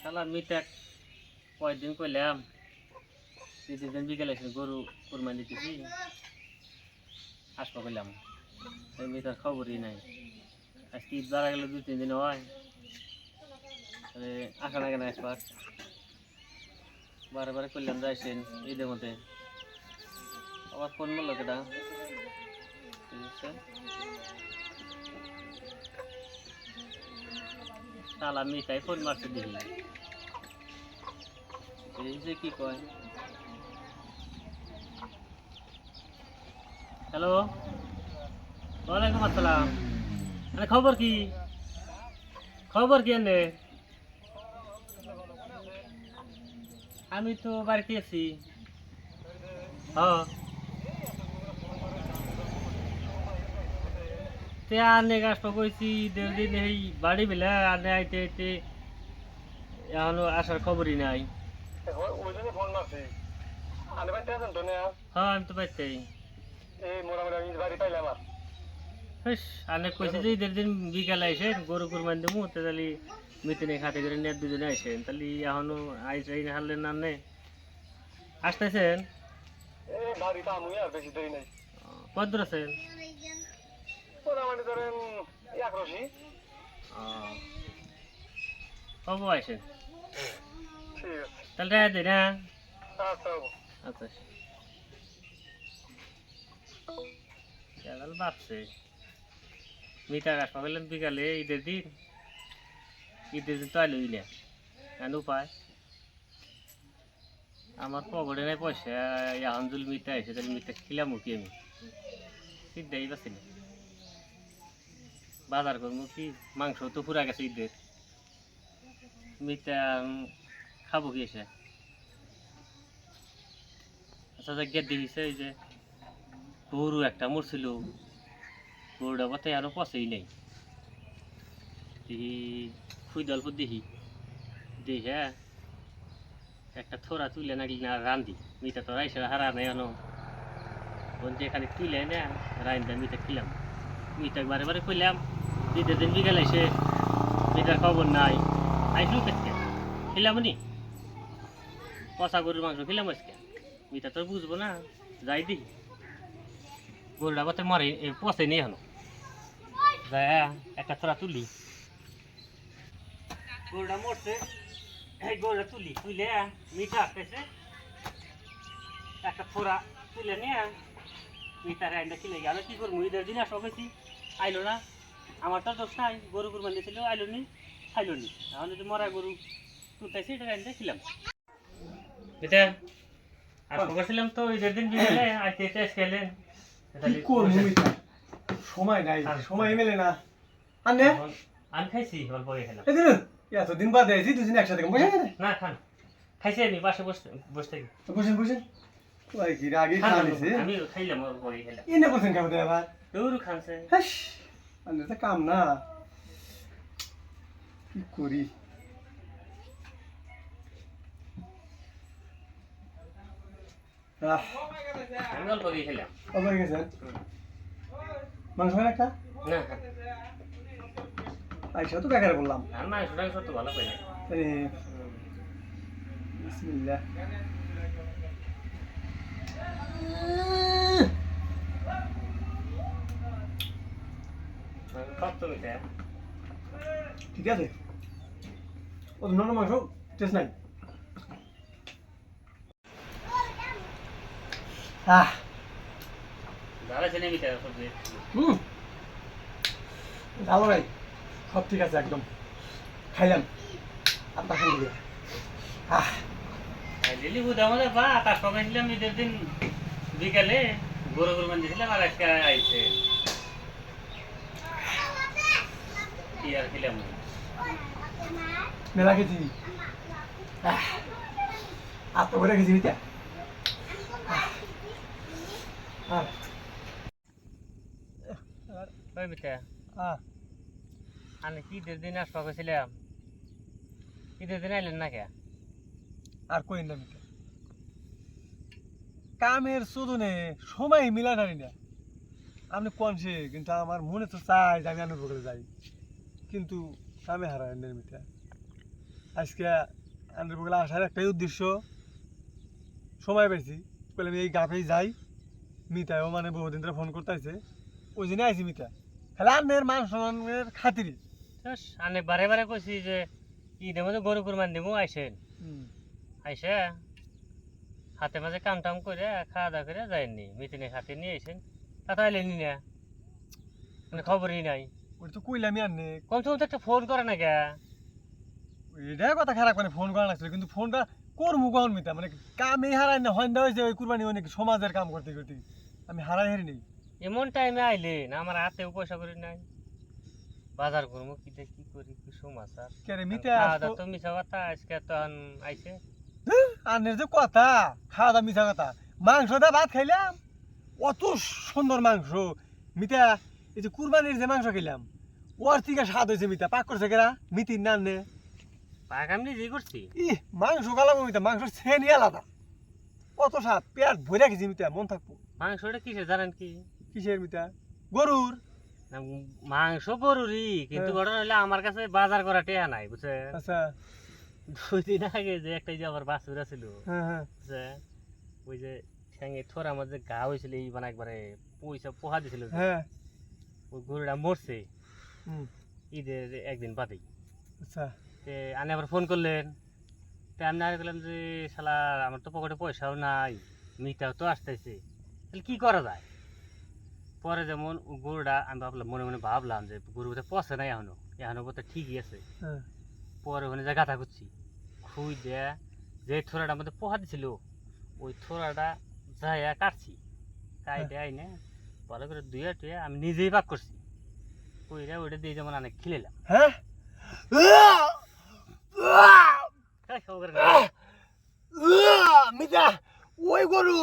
শালার মিটা কয়দিন কইলাম দ্বিতীয় দিন বিকেলে এসে গরু কুরবানি দিতেছি আসবো কইলাম এই মিটার খবরই নাই আজকে ঈদ বাড়া গেলে 2-3 দিন হয় আঁকা না কেন আসবার বারে বারে করলাম যাইছেন ঈদের মধ্যে আবার ফোন মারলো কেটা শালা মিটাই ফোন মারতে দেখি এই যে কি কয় হ্যালো ওয়ালাইকুম আসসালাম আরে খবর কি এনে আমি তো বাড়িতে আছি হ্যাঁ তে আনে গাছটা কইছি দেড়দিন এই বাড়ি বেলা আনে আইতে আইতে এখনো আসার খবরই নাই হ্যাঁ আমি তো পাইতেই আনে কইছে যে দেড়দিন বিকালে আইসেন গরু কুরবানি দেবো তাহলে মিটিনে খাতে করে নিয়ে দুজনে আইসেন তাহলে এখনো আইসাই হারলেন না নে আসতেছেন কত দূর আছেন কব আইসেন তাহলে রায় দিই না আচ্ছা ভাবছে মিটার আসবা বললেন বিকালে ঈদের দিন তো আইলই না কেন উপায় আমার পকেটে নাই পয়সা এখন যদি মিটা আসে তাহলে মিটা খিলাম কি আমি সিদ্ধাই পাচ্ছি না বাজার করবো কি মাংস তো পুরা গেছে ঈদের মিটা খাবো কি এসে আচ্ছা গেট দেখিছে এই যে গরু একটা মরছিল গরুটা পথে আরো পচেই নেই দেখি ফুই দল্প দেখি হ্যাঁ একটা থোড়া তুলে নাকি না রান্ধি মিটা তো রাইসে হারা নেই এনো বলতে খালি তুলে না রান্ধা মিটা খেলাম মিটা বারে বারে কইলাম ঈদের দিন বিকালে এসে মিটার খবর নাই আইসু কেসকে খেলাম নি পচা গরুর মাংস খেলাম আজকে মিটা তো বুঝবো না যাই দি গরুটা পথে মরে পচে নেই এখনো যায় একটা থোড়া তুলি গরুটা মরছে এই গরুটা তুলে মিঠা আসতেছে একটা ফোড়া তুলে নিয়ে মিঠার রাইনটা কিনে গেল কি করবো ঈদের দিন আসো বেশি আইলো না আমার তো দোষ নাই গরু কুরবানি দিয়েছিল আইলো নি খাইলো নি এখন যদি মরা গরু তুলতেছি এটা রাইনটা খিলাম এটা আসবো করছিলাম তো ঈদের দিন বিকেলে আজকে খেলেন সময় নাই সময় মেলে না আনে আমি খাইছি অল্প খেলাম এতদিন বাদে আছি দুদিন একসাথে বসে না খান খাইছি আমি পাশে বসে থাকি বসেন ওই কি আগে খাইছে আমি খাইলাম অল্প খেলাম এনে বসেন কেমন আবার দৌড় খানছে হাস আনে তো কাম না কি করি আমি অল্প খেলাম অল্প গেছেন মাংস হয় একটা না আইসা তো বেকারে বললাম আমি মাংস তো ভালো পাই না বিসমিল্লাহ ঠিক আছে ও নরম মাংস টেস্ট নাই ভালো ভাই সব ঠিক আছে একদম খাইলাম আপনার খান দিয়ে দিল্লি বুধ আমাদের বা তার সবাই ছিলাম ঈদের দিন বিকালে গরু কুরবানি দিয়েছিলাম আর আজকে আইছে কি আর খেলাম মেলা খেয়েছি আত্ম করে খেয়েছি মিটা আমি কি ঈদের দিন আসবা গেছিলাম ঈদের দিন আইলেন না কে আর কই না মিটা কামের শুধুনে সময় মিলা নারি না আপনি কনসে কিন্তু আমার মনে তো চাই যে আমি আনন্দ করে যাই কিন্তু কামে হারায় মিটা আজকে আন্ডার বগুলা আসার একটাই উদ্দেশ্য, সময় পেয়েছি বলে আমি এই গাফেই যাই। মিতাও মানে বহুদিন ধরে ফোন করতেছে, ওই জন্য আইছি মিতা, খালি আন্নের মান সম্মানের খাতিরে। আনে বারে বারে কইছি যে ঈদের মধ্যে গরু কুরবান দিব, আইসেন। আইসে হাতে মাঝে কাম টাম করে খাওয়া দাওয়া করে যায়নি, মিটিনে হাতে নিয়ে আইসেন, তা তাইলে নি না, মানে খবরই নাই। ওই তো কইলামই আন্নে, কমসে কম তো একটা ফোন করে না কে। এটাই কথা খারাপ, মানে ফোন করা লাগছিল, কিন্তু ফোনটা করবো কখন মিতা, মানে কামই হারাই না, হন্দা হয়েছে ওই কুরবানি অনেক সমাজের কাম করতে করতে আমি হারাই হারি নেই। এমন টাইমে আইলেন, আমার হাতেও পয়সা করি নাই, বাজার করবো কি দিয়ে কি করি, কি সমাচার। কে রে মিতা, খাওয়া দাওয়া তো মিশা কথা, আজকে তখন আইসে। আন্নের যে কথা, খাওয়া দাওয়া মিশা কথা, মাংস দা ভাত খাইলাম, অত সুন্দর মাংস মিতা। এই যে কুরবানির যে মাংস খেলাম, ওর থেকে স্বাদ হয়েছে মিতা, পাক করছে কেরা মিতির নান নে। পাক আমি নিজেই করছি। মাংস গালাবো মিতা, মাংস ছেনি আলাদা, অত স্বাদ, পেট ভরে খেয়েছি মিতা, মন থাকবো। মাংসটা কিসে জানেন কি? কিসের মিতা? গরুর। না, মাংস গরুরই, কিন্তু ঘটনা হলে আমার কাছে বাজার করা টেয়া নাই, বুঝছে। আচ্ছা। 2 দিন আগে যে একটা যে আমার বাছুর ছিল, হ্যাঁ। বুঝছে, ওই যে ঠ্যাঙে থোড়া আমার যে ঘা হয়েছিল, এই মানে একবারে পয়সা পোহা দিছিল, হ্যাঁ। ওই গরুটা মরছে হুম। ঈদের একদিন বাদেই। আচ্ছা। আনে আবার ফোন করলেন, আমি আর বললাম যে শালা আমার তো পকেটে পয়সাও নাই, মিটাও তো আসতেছে, তাহলে কি করা যায়। পরে যেমন গরুটা আমি ভাবলাম, মনে মনে ভাবলাম যে গরু বোধহয় পচে নাই, এখনো বোধহয় ঠিকই আছে। হ্যাঁ। পরে ওখানে যা গাথা করছি, খুই দেয়া যে থোড়াটা আমাদের পোহা দিছিল, ওই থোড়াটা যাইয়া কাটছি, কাইটে আইনে ভালো করে ধুয়ে টুয়ে আমি নিজেই পাক করছি, কইরা ওইটা দিয়ে যেমন অনেক খিলাম। হ্যাঁ। মিতা, ওই গরু